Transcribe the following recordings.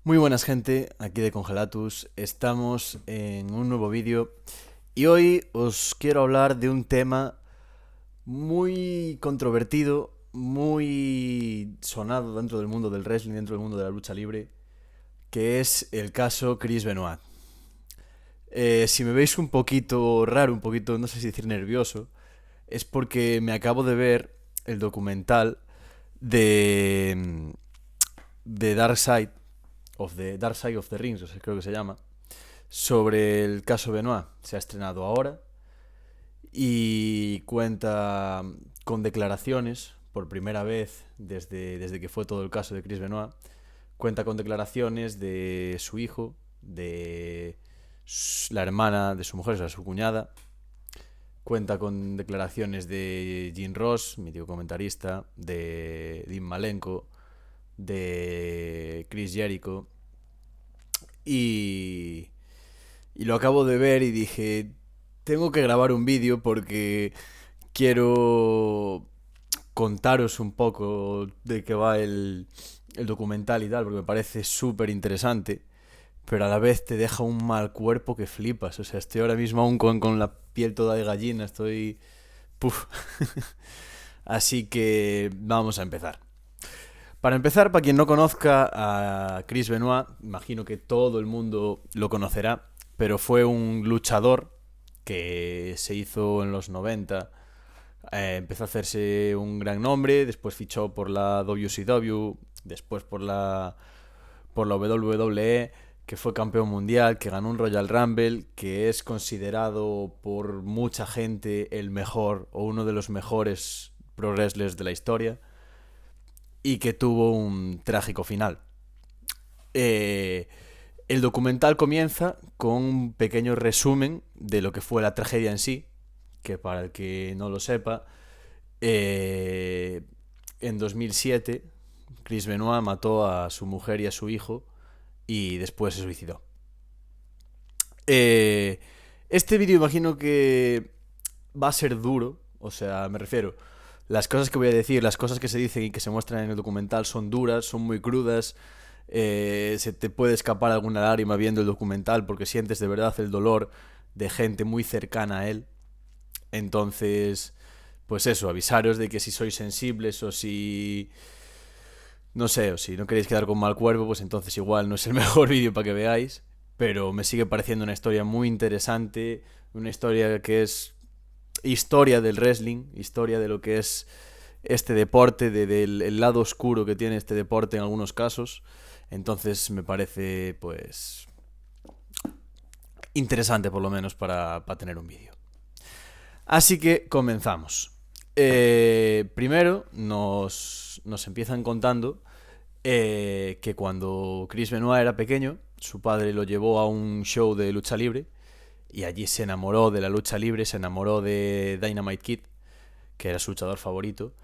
Muy buenas gente, aquí de Congelatus, estamos en un nuevo vídeo y hoy os quiero hablar de un tema muy controvertido, muy sonado dentro del mundo del wrestling, dentro del mundo de la lucha libre, que es el caso Chris Benoit. Si me veis un poquito raro, un poquito, no sé si decir nervioso, es porque me acabo de ver el documental de, de Dark Side of the Rings, o sea, creo que se llama, sobre el caso Benoit. Se ha estrenado ahora y cuenta con declaraciones, por primera vez desde que fue todo el caso de Chris Benoit, cuenta con declaraciones de su hijo, de la hermana de su mujer, o sea, su cuñada, cuenta con declaraciones de Jim Ross, mítico comentarista, de Dean Malenko, de Chris Jericho, y, y lo acabo de ver y dije, tengo que grabar un vídeo porque quiero contaros un poco de qué va el documental y tal, porque me parece súper interesante, pero a la vez te deja un mal cuerpo que flipas. O sea, estoy ahora mismo aún con la piel toda de gallina, estoy... Puf. Así que vamos a empezar. Para empezar, para quien no conozca a Chris Benoit, imagino que todo el mundo lo conocerá, pero fue un luchador que se hizo en los 90. Empezó a hacerse un gran nombre, después fichó por la WCW, después por la WWE, que fue campeón mundial, que ganó un Royal Rumble, que es considerado por mucha gente el mejor o uno de los mejores pro wrestlers de la historia, y que tuvo un trágico final. Eh, el documental comienza con un pequeño resumen de lo que fue la tragedia en sí, que para el que no lo sepa, eh, en 2007 Chris Benoit mató a su mujer y a su hijo y después se suicidó. Eh, este vídeo imagino que va a ser duro, o sea, me refiero, las cosas que voy a decir, las cosas que se dicen y que se muestran en el documental son duras, son muy crudas. Se te puede escapar alguna lágrima viendo el documental porque sientes de verdad el dolor de gente muy cercana a él. Entonces, pues eso, avisaros de que si sois sensibles o si... No sé, o si no queréis quedar con mal cuerpo, pues entonces igual no es el mejor vídeo para que veáis. Pero me sigue pareciendo una historia muy interesante, una historia que es historia del wrestling, historia de lo que es este deporte, del el lado oscuro que tiene este deporte en algunos casos. Entonces me parece, pues, interesante por lo menos para tener un vídeo. Así que comenzamos. Primero nos empiezan contando que cuando Chris Benoit era pequeño, su padre lo llevó a un show de lucha libre y allí se enamoró de la lucha libre, se enamoró de Dynamite Kid, que era su luchador favorito,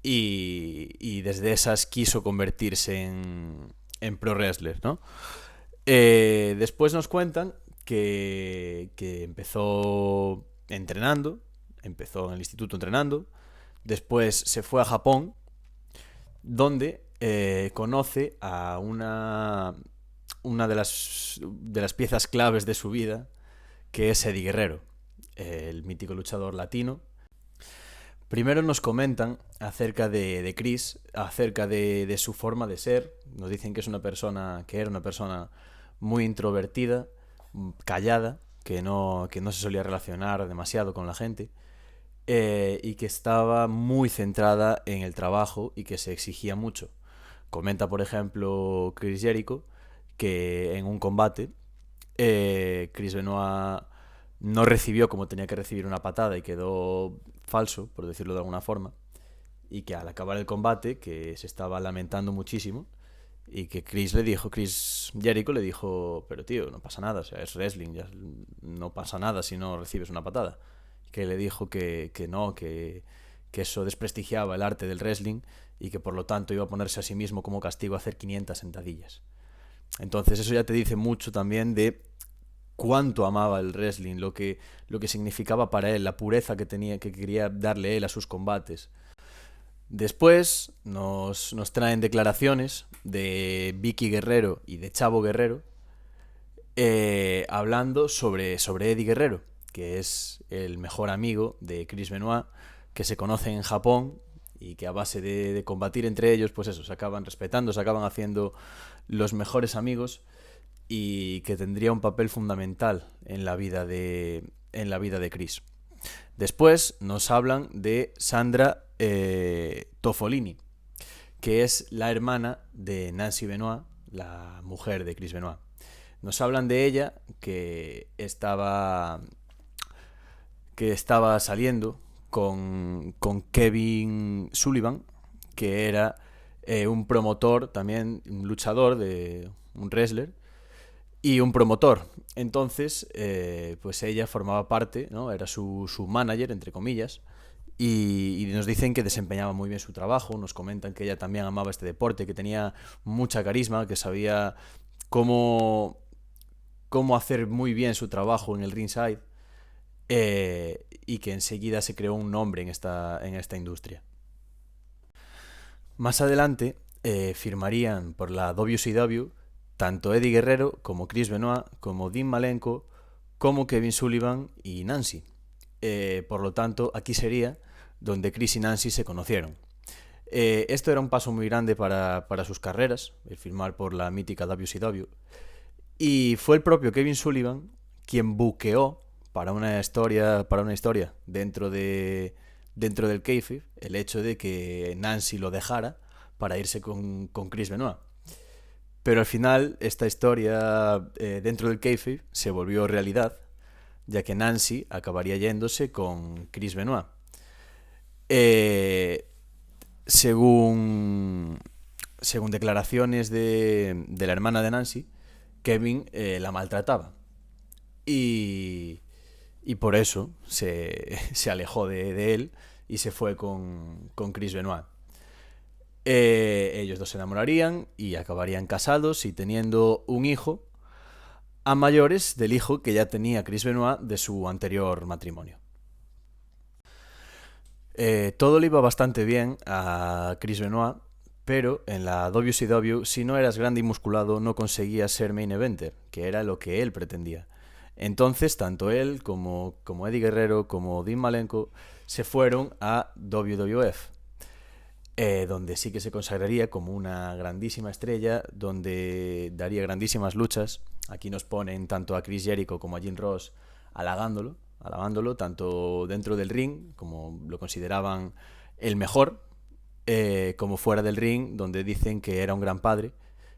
y desde esas quiso convertirse en pro wrestler, ¿no? Después nos cuentan que empezó entrenando, empezó en el instituto entrenando, después se fue a Japón, donde conoce a una de las piezas claves de su vida, que es Eddie Guerrero, el mítico luchador latino. Primero nos comentan acerca de Chris, acerca de su forma de ser. Nos dicen que era una persona muy introvertida, callada, que no se solía relacionar demasiado con la gente, y que estaba muy centrada en el trabajo y que se exigía mucho. Comenta, por ejemplo, Chris Jericho, que en un combate Chris Benoit no recibió como tenía que recibir una patada y quedó falso, por decirlo de alguna forma, y que al acabar el combate, que se estaba lamentando muchísimo, y que Chris Jericho le dijo, pero tío, no pasa nada, o sea, es wrestling, ya no pasa nada si no recibes una patada. Que le dijo que no, que eso desprestigiaba el arte del wrestling y que por lo tanto iba a ponerse a sí mismo como castigo a hacer 500 sentadillas. Entonces eso ya te dice mucho también de cuánto amaba el wrestling, lo que significaba para él, la pureza que quería darle él a sus combates. Después nos traen declaraciones de Vicky Guerrero y de Chavo Guerrero, hablando sobre Eddie Guerrero, que es el mejor amigo de Chris Benoit, que se conocen en Japón y que a base de combatir entre ellos, pues eso, se acaban respetando, se acaban haciendo los mejores amigos, y que tendría un papel fundamental en la vida de Chris. Después nos hablan de Sandra Tofolini, que es la hermana de Nancy Benoit, la mujer de Chris Benoit. Nos hablan de ella que estaba saliendo con Kevin Sullivan, que era un promotor, también un luchador, un wrestler, y un promotor. Entonces, pues ella formaba parte, ¿no? Era su manager, entre comillas, y nos dicen que desempeñaba muy bien su trabajo, nos comentan que ella también amaba este deporte, que tenía mucha carisma, que sabía cómo hacer muy bien su trabajo en el ringside, y que enseguida se creó un nombre en esta industria. Más adelante firmarían por la WCW tanto Eddie Guerrero como Chris Benoit, como Dean Malenko, como Kevin Sullivan y Nancy. Por lo tanto, aquí sería donde Chris y Nancy se conocieron. Esto era un paso muy grande para sus carreras, el firmar por la mítica WCW. Y fue el propio Kevin Sullivan quien buqueó para una historia dentro del kayfabe el hecho de que Nancy lo dejara para irse con Chris Benoit. Pero al final esta historia dentro del kayfabe se volvió realidad, ya que Nancy acabaría yéndose con Chris Benoit. Según declaraciones de la hermana de Nancy, Kevin la maltrataba. Y por eso se alejó de él y se fue con Chris Benoit. Ellos dos se enamorarían y acabarían casados y teniendo un hijo, a mayores del hijo que ya tenía Chris Benoit de su anterior matrimonio. Todo le iba bastante bien a Chris Benoit, pero en la WCW, si no eras grande y musculado, no conseguías ser main eventer, que era lo que él pretendía. Entonces, tanto él como Eddie Guerrero, como Dean Malenko, se fueron a WWF, donde sí que se consagraría como una grandísima estrella, donde daría grandísimas luchas. Aquí nos ponen tanto a Chris Jericho como a Jim Ross alabándolo, tanto dentro del ring, como lo consideraban el mejor, como fuera del ring, donde dicen que era un gran padre,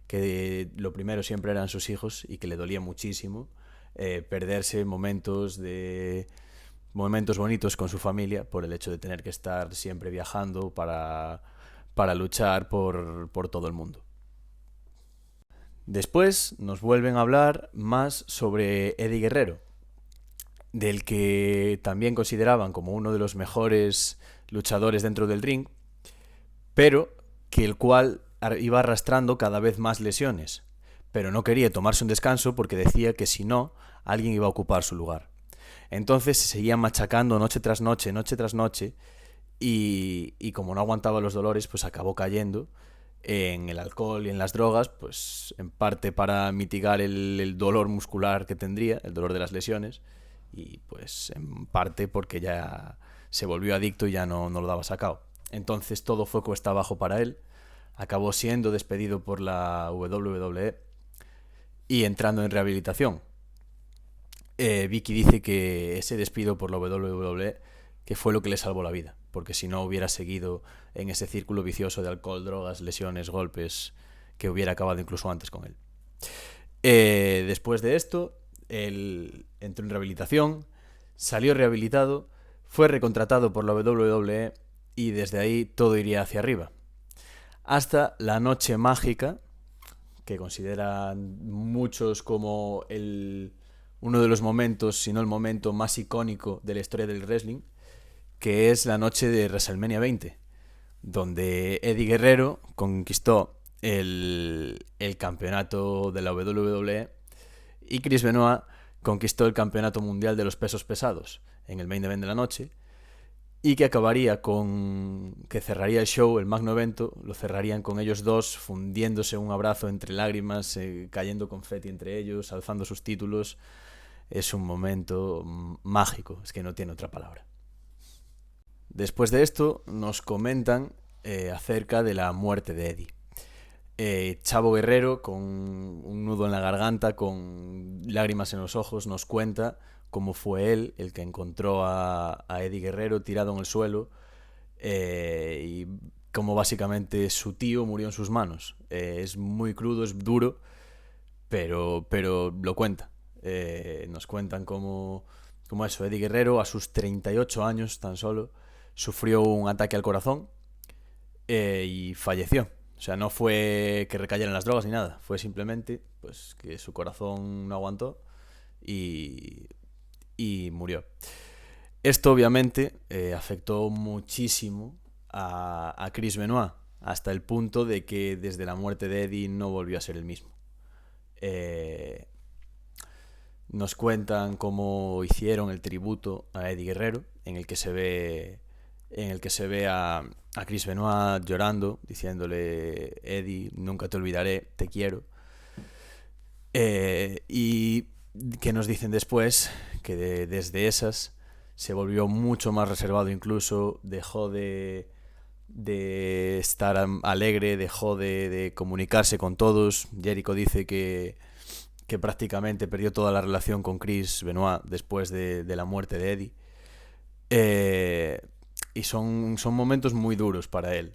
que lo primero siempre eran sus hijos y que le dolía muchísimo perderse momentos bonitos con su familia por el hecho de tener que estar siempre viajando para luchar por todo el mundo. Después nos vuelven a hablar más sobre Eddie Guerrero, del que también consideraban como uno de los mejores luchadores dentro del ring, pero que el cual iba arrastrando cada vez más lesiones, pero no quería tomarse un descanso porque decía que si no, alguien iba a ocupar su lugar. Entonces se seguía machacando noche tras noche, y como no aguantaba los dolores, pues acabó cayendo en el alcohol y en las drogas, pues en parte para mitigar el dolor muscular que tendría, el dolor de las lesiones, y pues en parte porque ya se volvió adicto y ya no lo daba sacado. Entonces todo fue cuesta abajo para él, acabó siendo despedido por la WWE y entrando en rehabilitación. Vicky dice que ese despido por la WWE que fue lo que le salvó la vida, porque si no hubiera seguido en ese círculo vicioso de alcohol, drogas, lesiones, golpes, que hubiera acabado incluso antes con él. Después de esto, él entró en rehabilitación, salió rehabilitado, fue recontratado por la WWE y desde ahí todo iría hacia arriba. Hasta la noche mágica, que consideran muchos como uno de los momentos, si no el momento más icónico de la historia del wrestling, que es la noche de WrestleMania 20, donde Eddie Guerrero conquistó el campeonato de la WWE y Chris Benoit conquistó el campeonato mundial de los pesos pesados en el main event de la noche, y que acabaría con... que cerraría el show, el magno evento, lo cerrarían con ellos dos fundiéndose un abrazo entre lágrimas, cayendo confeti entre ellos, alzando sus títulos. Es un momento mágico, es que no tiene otra palabra. Después de esto nos comentan acerca de la muerte de Eddie. Chavo Guerrero, con un nudo en la garganta, con lágrimas en los ojos, nos cuenta cómo fue él el que encontró a Eddie Guerrero tirado en el suelo, y cómo básicamente su tío murió en sus manos. Es muy crudo, es duro, pero lo cuenta. Nos cuentan cómo eso, Eddie Guerrero a sus 38 años tan solo sufrió un ataque al corazón y falleció. O sea, no fue que recayeran las drogas ni nada, fue simplemente pues que su corazón no aguantó y, y murió. Esto obviamente afectó muchísimo a Chris Benoit, hasta el punto de que desde la muerte de Eddie no volvió a ser el mismo. Nos cuentan cómo hicieron el tributo a Eddie Guerrero, en el que se ve a Chris Benoit llorando, diciéndole: Eddie, nunca te olvidaré, te quiero. Y que nos dicen después que desde esas se volvió mucho más reservado, incluso dejó de estar alegre, dejó de comunicarse con todos. Jericho dice que prácticamente perdió toda la relación con Chris Benoit después de la muerte de Eddie. Y son momentos muy duros para él.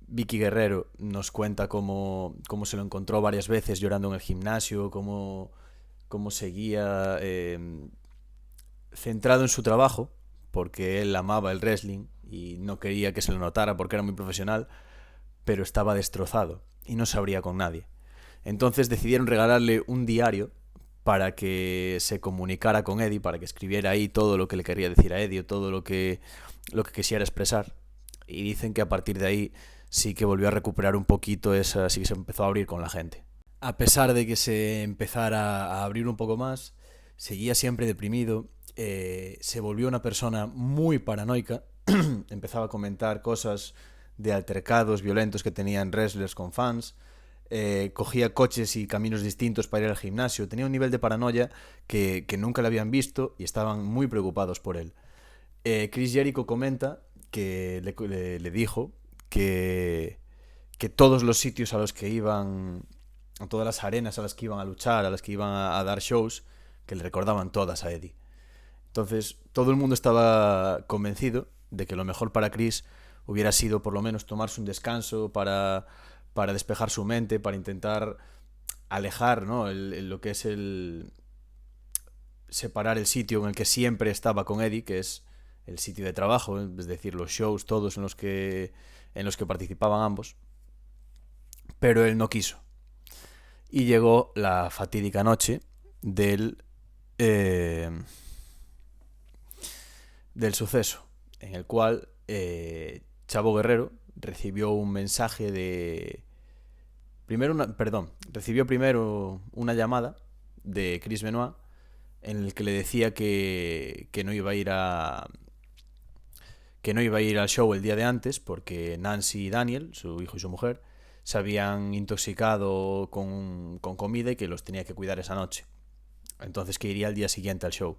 Vicky Guerrero nos cuenta cómo se lo encontró varias veces llorando en el gimnasio, cómo seguía centrado en su trabajo, porque él amaba el wrestling y no quería que se lo notara porque era muy profesional, pero estaba destrozado y no se abría con nadie. Entonces decidieron regalarle un diario para que se comunicara con Eddie, para que escribiera ahí todo lo que le quería decir a Eddie, todo lo que quisiera expresar. Y dicen que a partir de ahí sí que volvió a recuperar un poquito esa, sí que se empezó a abrir con la gente. A pesar de que se empezara a abrir un poco más, seguía siempre deprimido, se volvió una persona muy paranoica, empezaba a comentar cosas de altercados violentos que tenían wrestlers con fans, cogía coches y caminos distintos para ir al gimnasio, tenía un nivel de paranoia que nunca le habían visto y estaban muy preocupados por él. Chris Jericho comenta que le dijo que todos los sitios a los que iban, a todas las arenas a las que iban a luchar, a las que iban a dar shows, que le recordaban todas a Eddie. Entonces todo el mundo estaba convencido de que lo mejor para Chris hubiera sido por lo menos tomarse un descanso para despejar su mente, para intentar alejar, ¿no? lo que es el separar el sitio en el que siempre estaba con Eddie, que es el sitio de trabajo, es decir, los shows todos en los que participaban ambos. Pero él no quiso. Y llegó la fatídica noche del suceso, en el cual Chavo Guerrero recibió un mensaje de... recibió primero una llamada de Chris Benoit en el que le decía que no iba a ir al show el día de antes porque Nancy y Daniel, su hijo y su mujer, se habían intoxicado con comida y que los tenía que cuidar esa noche. Entonces que iría al día siguiente al show.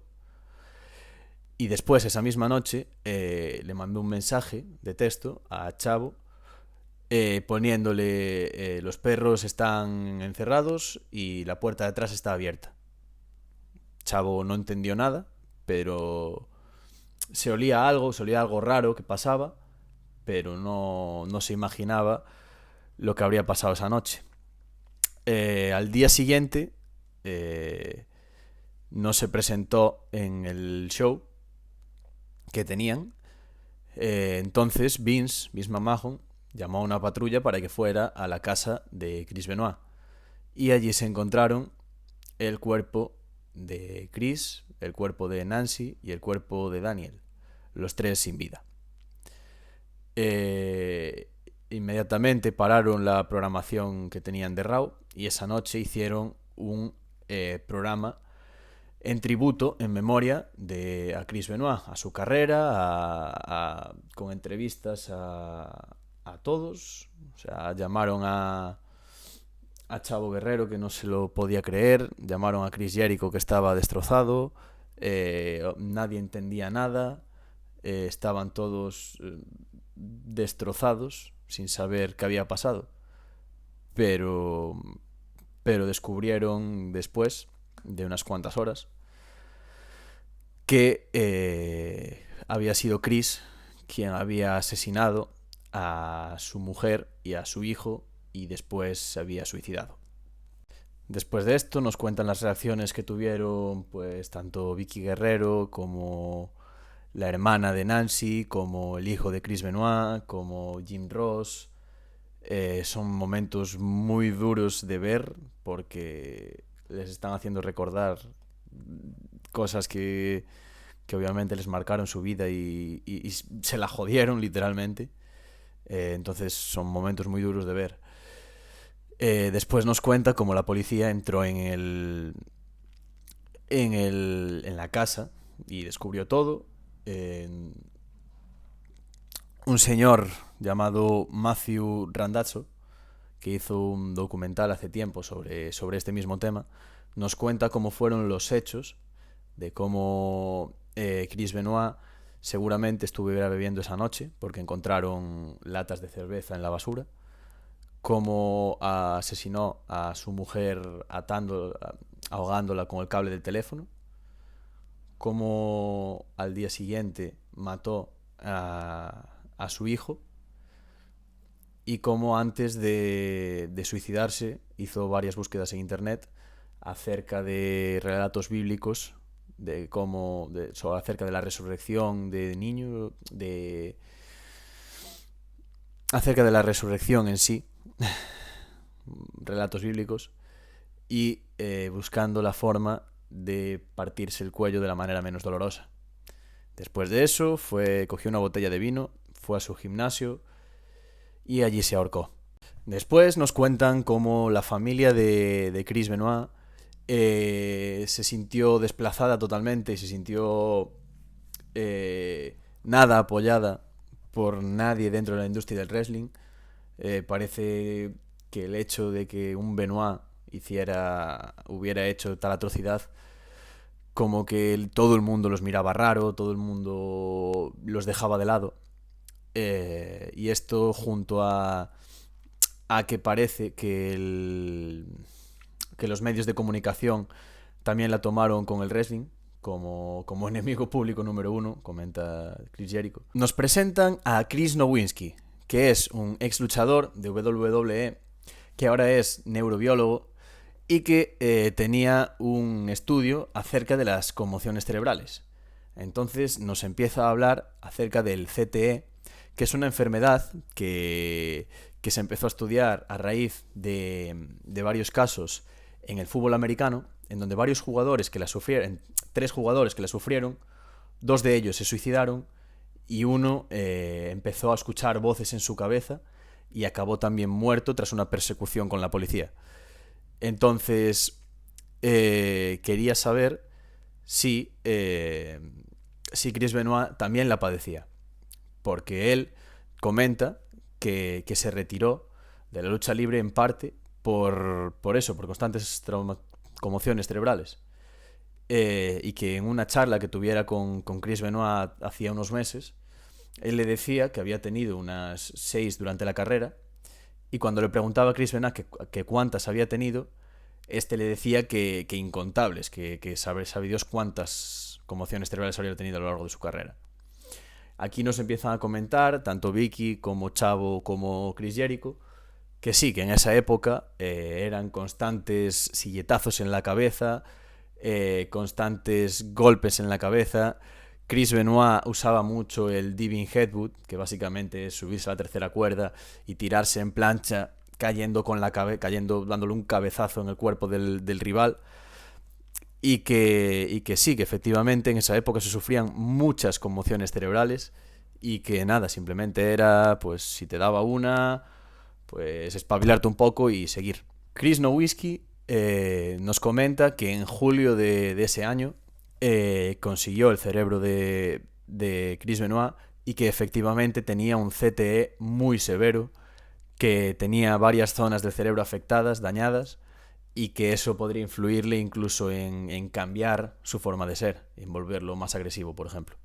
Y después, esa misma noche, le mandó un mensaje de texto a Chavo poniéndole: los perros están encerrados y la puerta de atrás está abierta. Chavo no entendió nada, pero se olía algo raro que pasaba, pero no se imaginaba lo que habría pasado esa noche. Al día siguiente no se presentó en el show que tenían. Entonces Vince McMahon llamó a una patrulla para que fuera a la casa de Chris Benoit. Y allí se encontraron el cuerpo de Chris, el cuerpo de Nancy y el cuerpo de Daniel, los tres sin vida. Inmediatamente pararon la programación que tenían de Raw y esa noche hicieron un programa en tributo, en memoria a Chris Benoit, a su carrera, con entrevistas a todos. O sea, llamaron a Chavo Guerrero, que no se lo podía creer, llamaron a Chris Jericho, que estaba destrozado, nadie entendía nada, estaban todos destrozados, sin saber qué había pasado. Pero descubrieron después de unas cuantas horas que había sido Chris quien había asesinado a su mujer y a su hijo y después se había suicidado. Después de esto nos cuentan las reacciones que tuvieron pues tanto Vicky Guerrero como la hermana de Nancy, como el hijo de Chris Benoit, como Jim Ross. Son momentos muy duros de ver porque les están haciendo recordar cosas que obviamente les marcaron su vida y se la jodieron literalmente. Entonces son momentos muy duros de ver. Después nos cuenta cómo la policía entró en la casa y descubrió todo. Un señor llamado Matthew Randazzo, que hizo un documental hace tiempo sobre este mismo tema, nos cuenta cómo fueron los hechos, de cómo Chris Benoit seguramente estuviera bebiendo esa noche porque encontraron latas de cerveza en la basura, cómo asesinó a su mujer ahogándola con el cable del teléfono, cómo al día siguiente mató a su hijo y cómo antes de suicidarse hizo varias búsquedas en internet acerca de relatos bíblicos acerca de la resurrección de niños, acerca de la resurrección en sí, relatos bíblicos, y buscando la forma de partirse el cuello de la manera menos dolorosa. Después de eso cogió una botella de vino, fue a su gimnasio y allí se ahorcó. Después nos cuentan cómo la familia de Chris Benoit se sintió desplazada totalmente y se sintió nada apoyada por nadie dentro de la industria del wrestling. Parece que el hecho de que un Benoit hubiera hecho tal atrocidad, como que todo el mundo los miraba raro, todo el mundo los dejaba de lado. Y esto junto a que parece que los medios de comunicación también la tomaron con el wrestling como enemigo público número uno, comenta Chris Jericho. Nos presentan a Chris Nowinski, que es un ex luchador de WWE, que ahora es neurobiólogo y que tenía un estudio acerca de las conmociones cerebrales. Entonces nos empieza a hablar acerca del CTE, que es una enfermedad que se empezó a estudiar a raíz de varios casos en el fútbol americano, en donde varios jugadores que la sufrieron, 3 jugadores que la sufrieron, 2 de ellos se suicidaron y uno empezó a escuchar voces en su cabeza y acabó también muerto tras una persecución con la policía. Entonces quería saber si Chris Benoit también la padecía, porque él comenta que se retiró de la lucha libre en parte por constantes conmociones cerebrales, y que en una charla que tuviera con Chris Benoit hacía unos meses, él le decía que había tenido unas 6 durante la carrera, y cuando le preguntaba a Chris Benoit que cuántas había tenido, le decía que incontables, que sabe Dios cuántas conmociones cerebrales habría tenido a lo largo de su carrera. Aquí nos empiezan a comentar, tanto Vicky como Chavo como Chris Jericho, que sí, que en esa época eran constantes silletazos en la cabeza, constantes golpes en la cabeza. Chris Benoit usaba mucho el diving headbutt, que básicamente es subirse a la tercera cuerda y tirarse en plancha, dándole un cabezazo en el cuerpo del rival. Y que sí, que efectivamente en esa época se sufrían muchas conmociones cerebrales y que nada, simplemente era, pues si te daba una, pues espabilarte un poco y seguir. Chris Nowinski nos comenta que en julio de ese año consiguió el cerebro de Chris Benoit y que efectivamente tenía un CTE muy severo, que tenía varias zonas del cerebro afectadas, dañadas, y que eso podría influirle incluso en cambiar su forma de ser, en volverlo más agresivo, por ejemplo.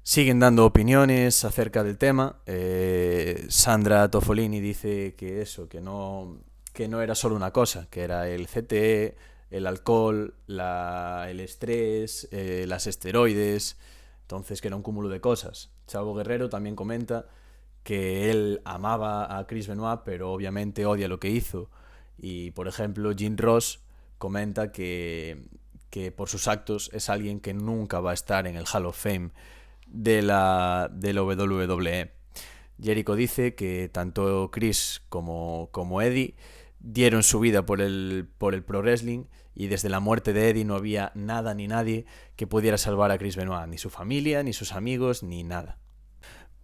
Siguen dando opiniones acerca del tema. Sandra Tofolini dice que eso, que no era solo una cosa, que era el CTE, el alcohol, el estrés, las esteroides, entonces que era un cúmulo de cosas. Chavo Guerrero también comenta que él amaba a Chris Benoit, pero obviamente odia lo que hizo. Y, por ejemplo, Jim Ross comenta que por sus actos es alguien que nunca va a estar en el Hall of Fame de la WWE. Jericho dice que tanto Chris como Eddie dieron su vida por el pro wrestling, y desde la muerte de Eddie no había nada ni nadie que pudiera salvar a Chris Benoit, ni su familia, ni sus amigos, ni nada.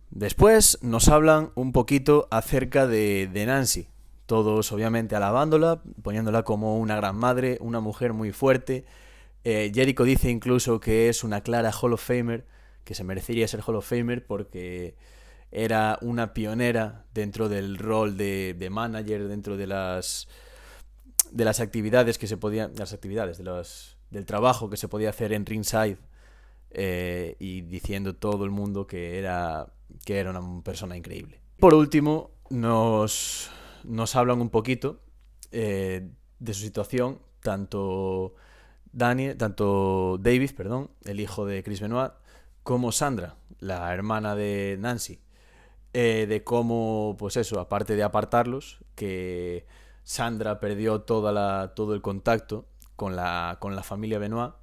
Después nos hablan un poquito acerca de Nancy, todos obviamente alabándola, poniéndola como una gran madre, una mujer muy fuerte. Jericho dice incluso que es una clara Hall of Famer, que se merecería ser Hall of Famer porque era una pionera dentro del rol de manager, dentro de las actividades que se podían, del trabajo que se podía hacer en ringside, y diciendo todo el mundo que era una persona increíble. Por último, nos hablan un poquito de su situación, tanto David, el hijo de Chris Benoit, como Sandra, la hermana de Nancy, de cómo, pues eso, aparte de apartarlos, que Sandra perdió todo el contacto con la familia Benoit,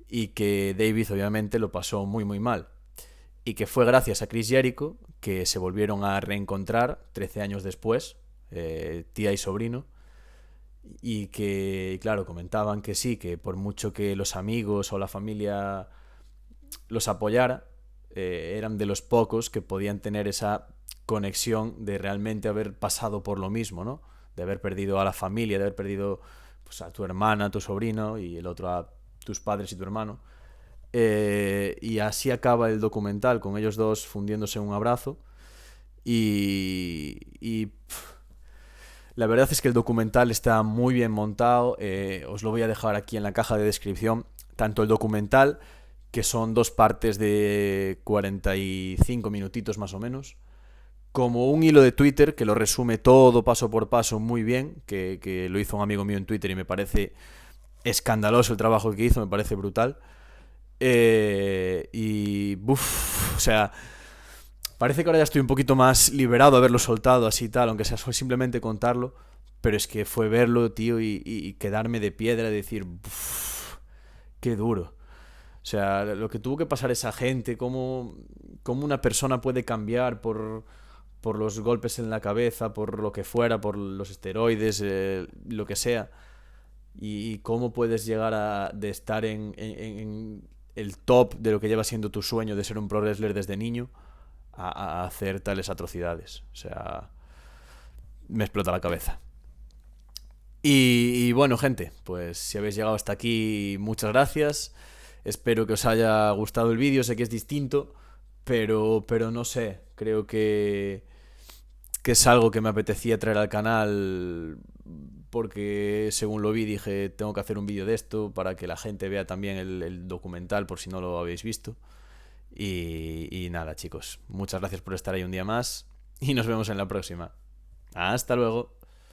y que David obviamente lo pasó muy muy mal, y que fue gracias a Chris Jericho que se volvieron a reencontrar 13 años después, tía y sobrino, y que, claro, comentaban que sí, que por mucho que los amigos o la familia los apoyara, eran de los pocos que podían tener esa conexión de realmente haber pasado por lo mismo, ¿no? De haber perdido a la familia, de haber perdido, pues, a tu hermana, a tu sobrino, y el otro a tus padres y tu hermano. Y así acaba el documental, con ellos dos fundiéndose en un abrazo. La verdad es que el documental está muy bien montado. Os lo voy a dejar aquí en la caja de descripción. Tanto el documental, que son 2 partes de 45 minutitos más o menos, como un hilo de Twitter que lo resume todo paso por paso muy bien, que lo hizo un amigo mío en Twitter y me parece escandaloso el trabajo que hizo, me parece brutal. O sea, parece que ahora ya estoy un poquito más liberado de haberlo soltado así tal, aunque sea simplemente contarlo, pero es que fue verlo, tío, y quedarme de piedra y decir, qué duro. O sea, lo que tuvo que pasar esa gente, cómo una persona puede cambiar por los golpes en la cabeza, por lo que fuera, por los esteroides, lo que sea, y cómo puedes llegar de estar en el top de lo que lleva siendo tu sueño de ser un pro wrestler desde niño a hacer tales atrocidades. O sea, me explota la cabeza. Y bueno, gente, pues si habéis llegado hasta aquí, muchas gracias. Espero que os haya gustado el vídeo. Sé que es distinto, pero no sé, creo que es algo que me apetecía traer al canal, porque según lo vi dije, tengo que hacer un vídeo de esto para que la gente vea también el documental, por si no lo habéis visto. Y nada, chicos, muchas gracias por estar ahí un día más, y nos vemos en la próxima. Hasta luego.